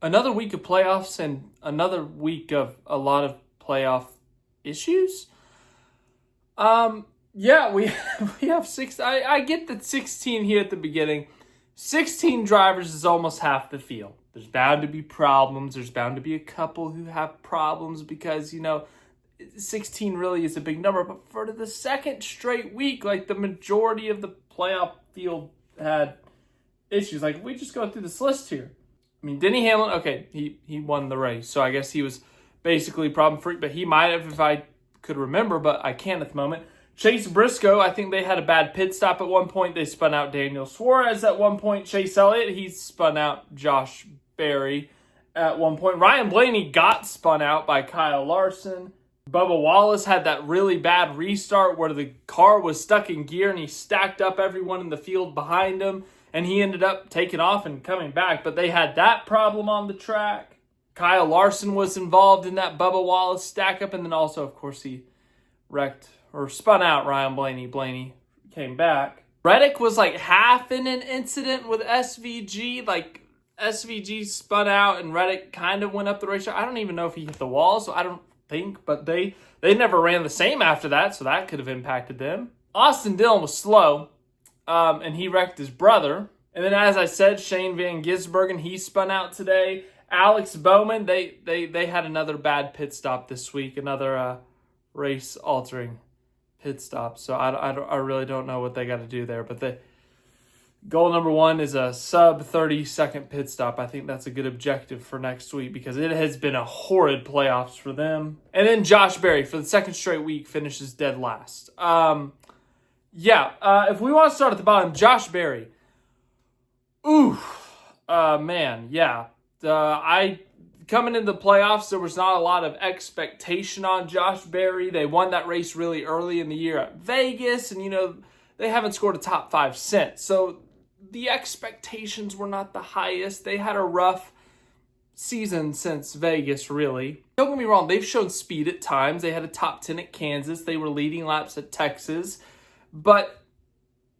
another week of playoffs and another week of a lot of playoff issues. Yeah, we have six. I get that 16 here at the beginning. 16 drivers is almost half the field. There's bound to be problems. There's bound to be a couple who have problems because, 16 really is a big number. But for the second straight week, like the majority of the playoff field had issues. Like, if we just go through this list here. I mean, Denny Hamlin, okay, he won the race. So I guess he was basically problem-free. But he might have if I could remember, but I can't at the moment. Chase Briscoe, I think they had a bad pit stop at one point. They spun out Daniel Suarez at one point. Chase Elliott, he spun out Josh Berry at one point. Ryan Blaney got spun out by Kyle Larson. Bubba Wallace had that really bad restart where the car was stuck in gear and he stacked up everyone in the field behind him. And he ended up taking off and coming back. But they had that problem on the track. Kyle Larson was involved in that Bubba Wallace stack up. And then also, of course, he wrecked or spun out Ryan Blaney. Blaney came back. Reddick was like half in an incident with SVG. Like SVG spun out and Reddick kind of went up the racetrack. I don't even know if he hit the wall, so I don't think. But they never ran the same after that, so that could have impacted them. Austin Dillon was slow, and he wrecked his brother. And then, as I said, Shane Van Gisbergen, he spun out today. Alex Bowman, they had another bad pit stop this week, another race-altering pit stop. So I really don't know what they got to do there. But the goal number one is a sub 30-second pit stop. I think that's a good objective for next week because it has been a horrid playoffs for them. And then Josh Berry, for the second straight week, finishes dead last. If we want to start at the bottom, Josh Berry. Coming into the playoffs, there was not a lot of expectation on Josh Berry. They won that race really early in the year at Vegas, and, they haven't scored a top 5 since. So the expectations were not the highest. They had a rough season since Vegas, really. Don't get me wrong, they've shown speed at times. They had a top 10 at Kansas. They were leading laps at Texas. But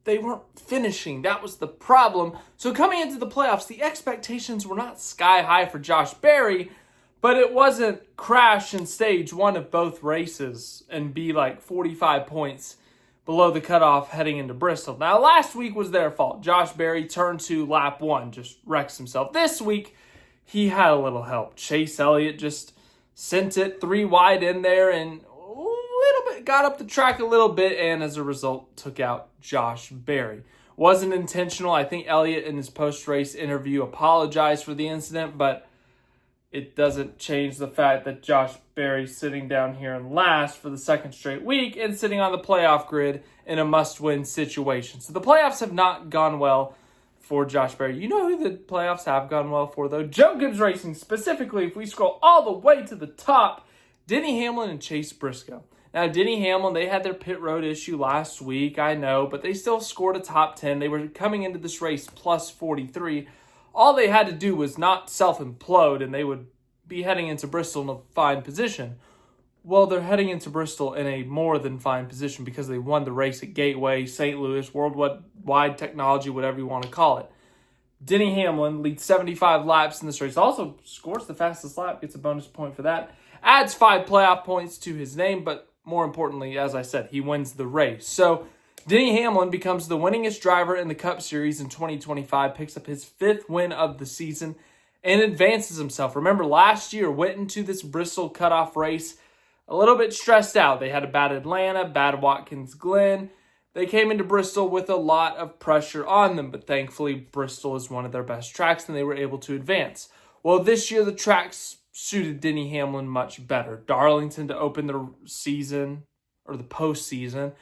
they weren't finishing. That was the problem. So coming into the playoffs, the expectations were not sky high for Josh Berry, but it wasn't crash in stage one of both races and be like 45 points below the cutoff heading into Bristol. Now, last week was their fault. Josh Berry turned to lap one, just wrecks himself. This week, he had a little help. Chase Elliott just sent it 3 wide in there and got up the track a little bit, and as a result, took out Josh Berry. Wasn't intentional. I think Elliott in his post-race interview apologized for the incident, but it doesn't change the fact that Josh Berry's sitting down here in last for the second straight week and sitting on the playoff grid in a must-win situation. So the playoffs have not gone well for Josh Berry. You know who the playoffs have gone well for, though? Joe Gibbs Racing, specifically, if we scroll all the way to the top, Denny Hamlin and Chase Briscoe. Now, Denny Hamlin, they had their pit road issue last week, I know, but they still scored a top 10. They were coming into this race plus 43. All they had to do was not self-implode, and they would be heading into Bristol in a fine position. Well, they're heading into Bristol in a more than fine position because they won the race at Gateway, St. Louis, Wide Technology, whatever you want to call it. Denny Hamlin leads 75 laps in this race. Also scores the fastest lap, gets a bonus point for that. Adds 5 playoff points to his name, but more importantly, as I said, he wins the race. So Denny Hamlin becomes the winningest driver in the Cup Series in 2025, picks up his 5th win of the season, and advances himself. Remember, last year went into this Bristol cutoff race a little bit stressed out. They had a bad Atlanta, bad Watkins Glen. They came into Bristol with a lot of pressure on them, but thankfully Bristol is one of their best tracks, and they were able to advance. Well, this year the tracks suited Denny Hamlin much better. Darlington to open the season, or the postseason.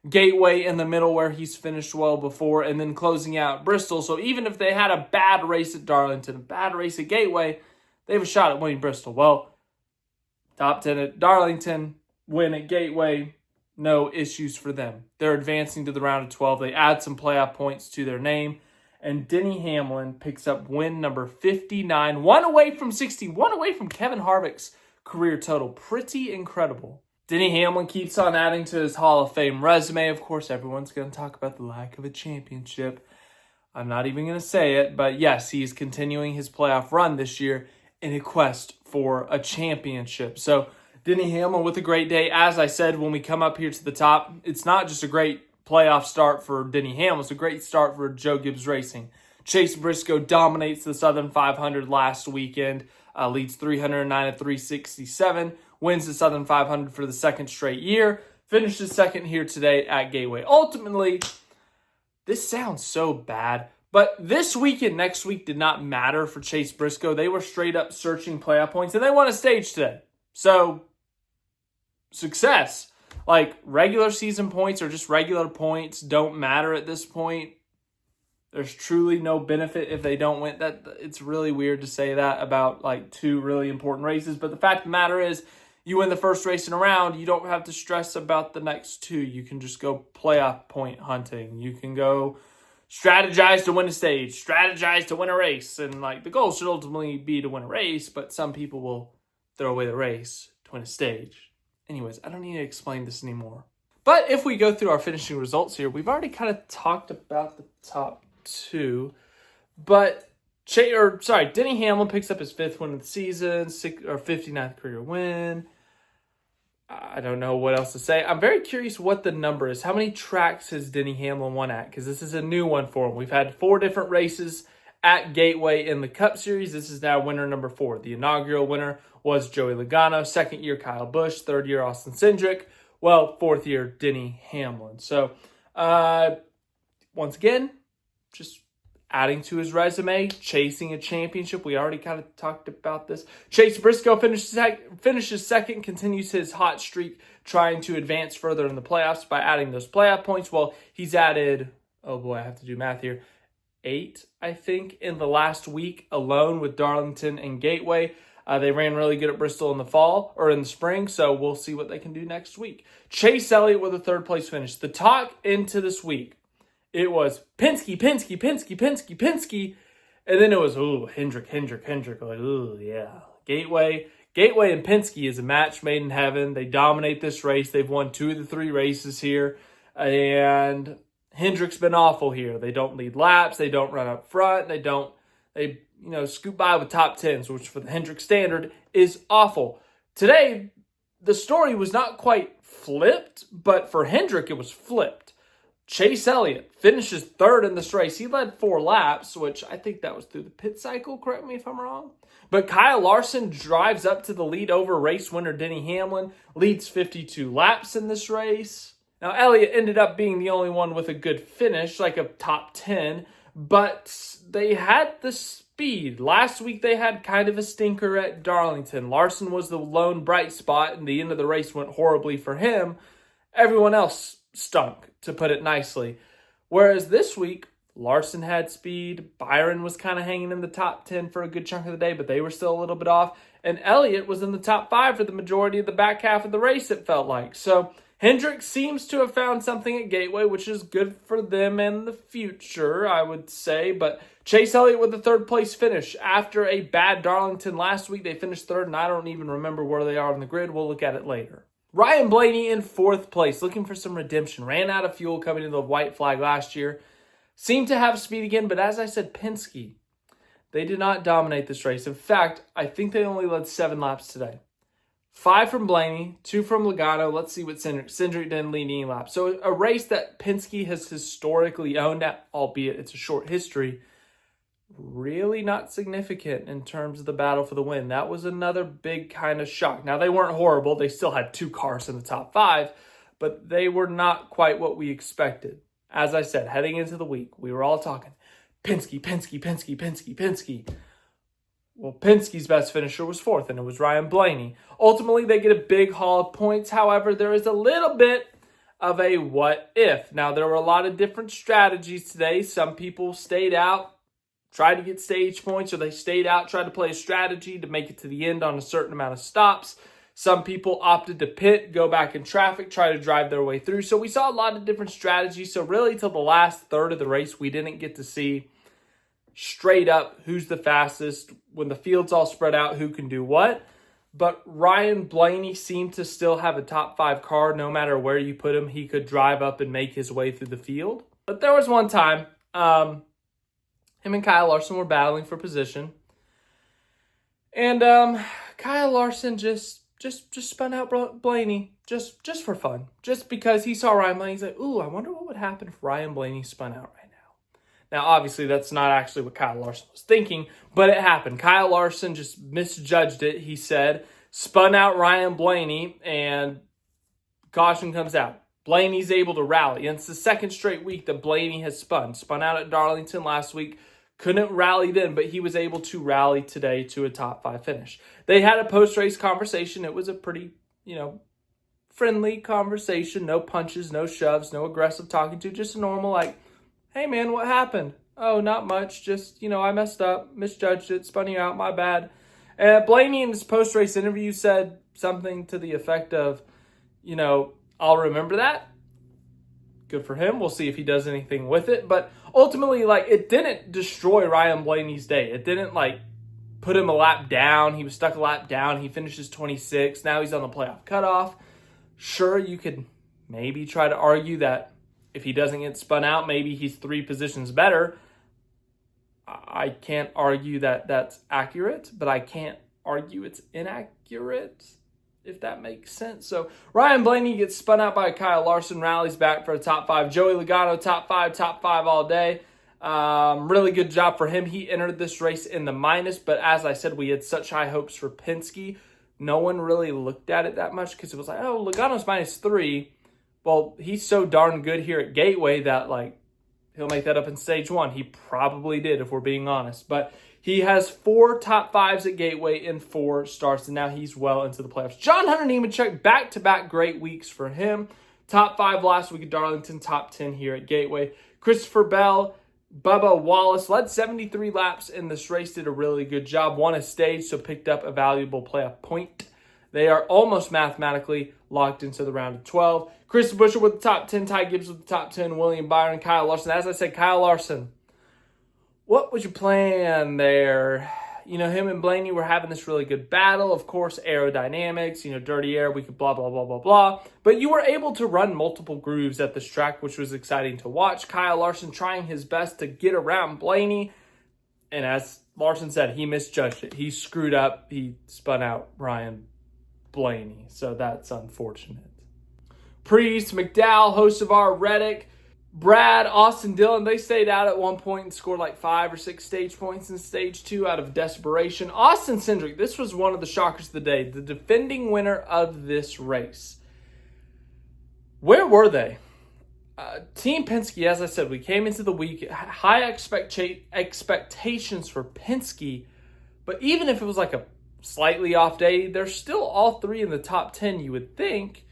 Gateway in the middle where he's finished well before, and then closing out Bristol. So even if they had a bad race at Darlington, a bad race at Gateway, they have a shot at winning Bristol. Well, top 10 at Darlington, win at Gateway, no issues for them. They're advancing to the round of 12. They add some playoff points to their name. And Denny Hamlin picks up win number 59. 1 away from 60. 1 away from Kevin Harvick's career total. Pretty incredible. Denny Hamlin keeps on adding to his Hall of Fame resume. Of course, everyone's going to talk about the lack of a championship. I'm not even going to say it. But yes, he's continuing his playoff run this year in a quest for a championship. So Denny Hamlin with a great day. As I said, when we come up here to the top, it's not just a great playoff start for Denny Hamlin. It's a great start for Joe Gibbs Racing. Chase Briscoe dominates the Southern 500 last weekend, leads 309 of 367, wins the Southern 500 for the second straight year, finishes second here today at Gateway. Ultimately, this sounds so bad, but this week and next week did not matter for Chase Briscoe. They were straight up searching playoff points, and they won a stage today. So, success. Like, regular season points or just regular points don't matter at this point. There's truly no benefit if they don't win. That it's really weird to say that about like two really important races. But the fact of the matter is, you win the first race in a round, you don't have to stress about the next two. You can just go playoff point hunting. You can go strategize to win a stage, strategize to win a race. And like the goal should ultimately be to win a race, but some people will throw away the race to win a stage. Anyways, I don't need to explain this anymore. But if we go through our finishing results here, we've already kind of talked about the top two, but Denny Hamlin picks up his 5th win of the season, 59th career win. I don't know what else to say. I'm very curious what the number is. How many tracks has Denny Hamlin won at? Because this is a new one for him. We've had 4 different races at Gateway in the Cup Series. This is now winner number 4. The inaugural winner was Joey Logano. 2nd year, Kyle Busch. 3rd year, Austin Cindric. Well, 4th year, Denny Hamlin. So, once again, just adding to his resume, chasing a championship. We already kind of talked about this. Chase Briscoe finishes second, continues his hot streak, trying to advance further in the playoffs by adding those playoff points. Well, he's added, oh boy, I have to do math here, 8, I think, in the last week alone with Darlington and Gateway. They ran really good at Bristol in the spring, so we'll see what they can do next week. Chase Elliott with a 3rd place finish. The talk into this week, it was Penske, and then it was, Hendrick. Like, yeah. Gateway and Penske is a match made in heaven. They dominate this race. They've won 2 of the 3 races here, and Hendrick's been awful here. They don't lead laps. They don't run up front. They scoot by with top 10s, which for the Hendrick standard is awful. Today, the story was not quite flipped, but for Hendrick, it was flipped. Chase Elliott finishes 3rd in this race. He led 4 laps, which I think that was through the pit cycle. Correct me if I'm wrong. But Kyle Larson drives up to the lead over race winner Denny Hamlin, leads 52 laps in this race. Now, Elliott ended up being the only one with a good finish, like a top 10, but they had the speed. Last week, they had kind of a stinker at Darlington. Larson was the lone bright spot, and the end of the race went horribly for him. Everyone else stunk, to put it nicely. Whereas this week, Larson had speed. Byron was kind of hanging in the top 10 for a good chunk of the day, but they were still a little bit off. And Elliott was in the top 5 for the majority of the back half of the race, it felt like. So Hendrick seems to have found something at Gateway, which is good for them in the future, I would say. But Chase Elliott with the 3rd place finish. After a bad Darlington last week, they finished 3rd, and I don't even remember where they are on the grid. We'll look at it later. Ryan Blaney in 4th place, looking for some redemption. Ran out of fuel coming into the white flag last year. Seemed to have speed again, but as I said, Penske, they did not dominate this race. In fact, I think they only led 7 laps today. 5 from Blaney, 2 from Logano. Let's see what Cindric. Cindric didn't lead any laps. So a race that Penske has historically owned, albeit it's a short history, really not significant in terms of the battle for the win. That was another big kind of shock. Now, they weren't horrible. They still had 2 cars in the top 5, but they were not quite what we expected. As I said, heading into the week, we were all talking Penske. Well, Penske's best finisher was 4th, and it was Ryan Blaney. Ultimately, they get a big haul of points. However, there is a little bit of a what if. Now, there were a lot of different strategies today. Some people stayed out, tried to get stage points, or they stayed out, tried to play a strategy to make it to the end on a certain amount of stops. Some people opted to pit, go back in traffic, try to drive their way through. So we saw a lot of different strategies. So really, till the last third of the race, we didn't get to see straight up who's the fastest. When the field's all spread out, who can do what. But Ryan Blaney seemed to still have a top 5 car. No matter where you put him, he could drive up and make his way through the field. But there was one time, him and Kyle Larson were battling for position. And Kyle Larson just spun out Blaney just for fun. Just because he saw Ryan Blaney, he's like, ooh, I wonder what would happen if Ryan Blaney spun out right now. Now, obviously, that's not actually what Kyle Larson was thinking, but it happened. Kyle Larson just misjudged it, he said, spun out Ryan Blaney, and caution comes out. Blaney's able to rally. And it's the second straight week that Blaney has spun. Spun out at Darlington last week. Couldn't rally then, but he was able to rally today to a top 5 finish. They had a post-race conversation. It was a pretty, friendly conversation. No punches, no shoves, no aggressive talking to. Just a normal, like, hey, man, what happened? Oh, not much. Just, I messed up, misjudged it, spun you out, my bad. Blaney in his post-race interview said something to the effect of, I'll remember that. Good for him. We'll see if he does anything with it. But ultimately, it didn't destroy Ryan Blaney's day. It didn't, put him a lap down. He was stuck a lap down. He finishes 26th. Now he's on the playoff cutoff. Sure, you could maybe try to argue that if he doesn't get spun out, maybe he's 3 positions better. I can't argue that that's accurate, but I can't argue it's inaccurate, if that makes sense. So Ryan Blaney gets spun out by Kyle Larson, rallies back for a top 5. Joey Logano, top 5 all day. Really good job for him. He entered this race in the minus, but as I said, we had such high hopes for Penske. No one really looked at it that much because it was like, oh, Logano's -3. Well, he's so darn good here at Gateway that, he'll make that up in stage 1. He probably did, if we're being honest. But he has 4 top 5s at Gateway in 4 starts, and now he's well into the playoffs. John Hunter Nemechek, back-to-back great weeks for him. Top 5 last week at Darlington, top 10 here at Gateway. Christopher Bell, Bubba Wallace led 73 laps in this race, did a really good job. Won a stage, so picked up a valuable playoff point. They are almost mathematically locked into the round of 12. Chris Buescher with the top 10, Ty Gibbs with the top 10, William Byron, Kyle Larson. As I said, Kyle Larson, what was your plan there? Him and Blaney were having this really good battle. Of course, aerodynamics, dirty air, we could blah, blah, blah, blah, blah. But you were able to run multiple grooves at this track, which was exciting to watch. Kyle Larson trying his best to get around Blaney. And as Larson said, he misjudged it. He screwed up. He spun out Ryan Blaney. So that's unfortunate. Priest, McDowell, host of our Reddick, Brad, Austin, Dillon, they stayed out at one point and scored 5 or 6 stage points in stage 2 out of desperation. Austin Cindric, this was one of the shockers of the day, the defending winner of this race. Where were they? Team Penske, as I said, we came into the week, high expectations for Penske, but even if it was a slightly off day, they're still all 3 in the top 10, you would think.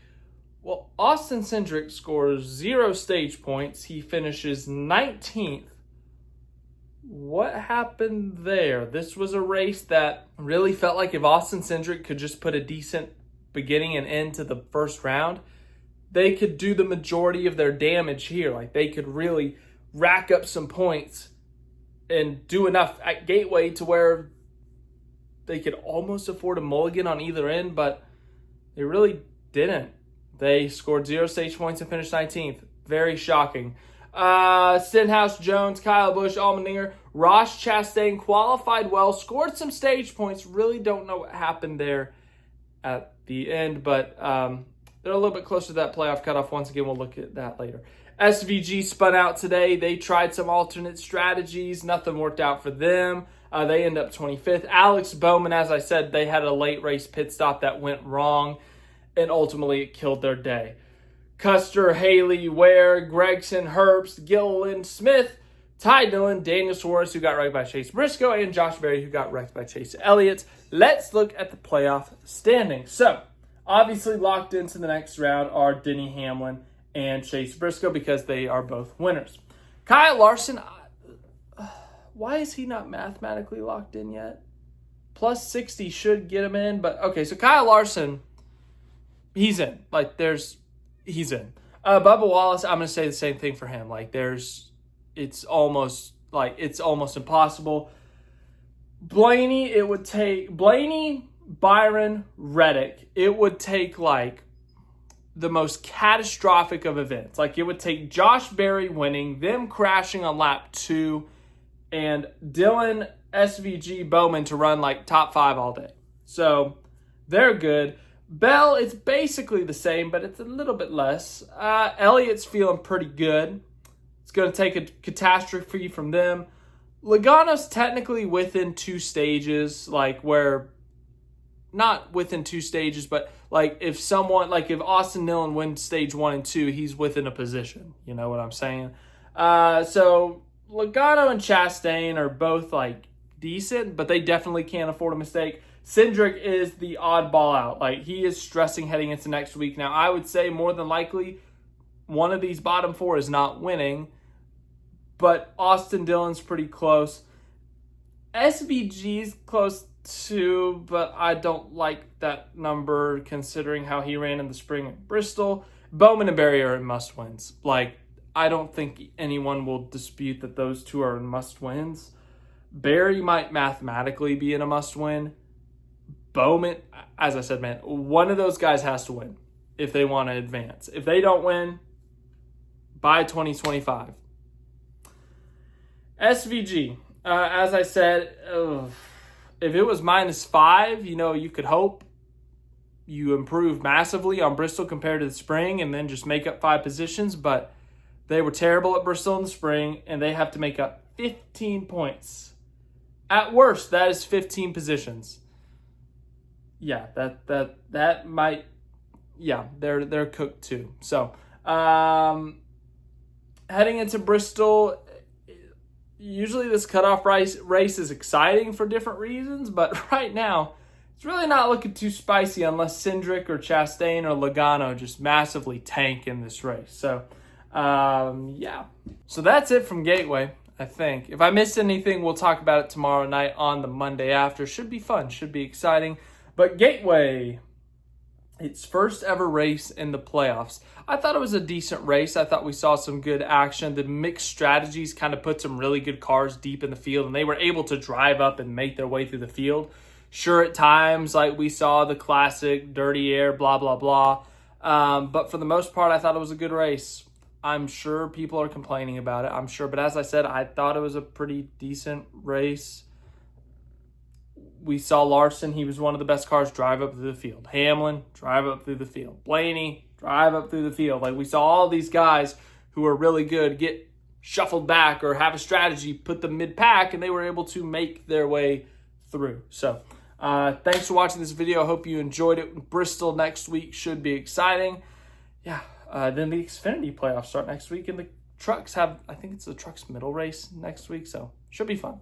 Well, Austin Cindric scores 0 stage points. He finishes 19th. What happened there? This was a race that really felt like if Austin Cindric could just put a decent beginning and end to the first round, they could do the majority of their damage here. They could really rack up some points and do enough at Gateway to where they could almost afford a mulligan on either end, but they really didn't. They scored 0 stage points and finished 19th. Very shocking. Stenhouse, Jones, Kyle Busch, Allmendinger, Ross Chastain qualified well, scored some stage points. Really don't know what happened there at the end, but they're a little bit closer to that playoff cutoff. Once again, we'll look at that later. SVG spun out today. They tried some alternate strategies. Nothing worked out for them. They end up 25th. Alex Bowman, as I said, they had a late race pit stop that went wrong, and ultimately it killed their day. Custer, Haley, Ware, Gregson, Herbst, Gilliland, Smith, Ty Dillon, Daniel Suarez, who got wrecked by Chase Briscoe, and Josh Berry, who got wrecked by Chase Elliott. Let's look at the playoff standings. So, obviously locked into the next round are Denny Hamlin and Chase Briscoe because they are both winners. Kyle Larson, why is he not mathematically locked in yet? Plus 60 should get him in, but okay, so Kyle Larson, he's in. He's in. Bubba Wallace, I'm going to say the same thing for him. It's almost impossible. Blaney, Byron, Reddick, it would take the most catastrophic of events. It would take Josh Berry winning, them crashing on lap 2, and Dillon SVG, Bowman to run like top 5 all day. So they're good. Bell, it's basically the same, but it's a little bit less. Elliott's feeling pretty good. It's going to take a catastrophe from them. Logano's technically within 2 stages, like where, not within 2 stages, but like if Austin Dillon wins stage 1 and 2, he's within a position. You know what I'm saying? So Logano and Chastain are both like decent, but they definitely can't afford a mistake. Hendrick is the oddball out. Like, he is stressing heading into next week. Now, I would say more than likely one of these bottom 4 is not winning, but Austin Dillon's pretty close. SVG's close too, but I don't like that number considering how he ran in the spring at Bristol. Bowman and Berry are in must-wins. Like, I don't think anyone will dispute that those 2 are in must-wins. Berry might mathematically be in a must-win. Bowman, as I said, man, one of those guys has to win if they want to advance. If they don't win, by 2025. SVG, as I said, if it was -5, you could hope you improve massively on Bristol compared to the spring and then just make up 5 positions, but they were terrible at Bristol in the spring, and they have to make up 15 points. At worst, that is 15 positions. Yeah, that might, yeah, they're cooked too. So, heading into Bristol, usually this cutoff race is exciting for different reasons, but right now, it's really not looking too spicy unless Hendrick or Chastain or Logano just massively tank in this race. So, yeah. So that's it from Gateway, I think. If I missed anything, we'll talk about it tomorrow night on the Monday after. Should be fun. Should be exciting. But Gateway, its first ever race in the playoffs. I thought it was a decent race. I thought we saw some good action. The mixed strategies kind of put some really good cars deep in the field, and they were able to drive up and make their way through the field. Sure, at times, like we saw the classic dirty air, blah, blah, blah. But for the most part, I thought it was a good race. I'm sure people are complaining about it. I'm sure. But as I said, I thought it was a pretty decent race. We saw Larson. He was one of the best cars drive up through the field. Hamlin, drive up through the field. Blaney, drive up through the field. Like, we saw all these guys who are really good get shuffled back or have a strategy, put them mid-pack, and they were able to make their way through. So, thanks for watching this video. I hope you enjoyed it. Bristol next week should be exciting. Yeah. Then the Xfinity playoffs start next week, and the trucks have, I think it's the trucks middle race next week, so should be fun.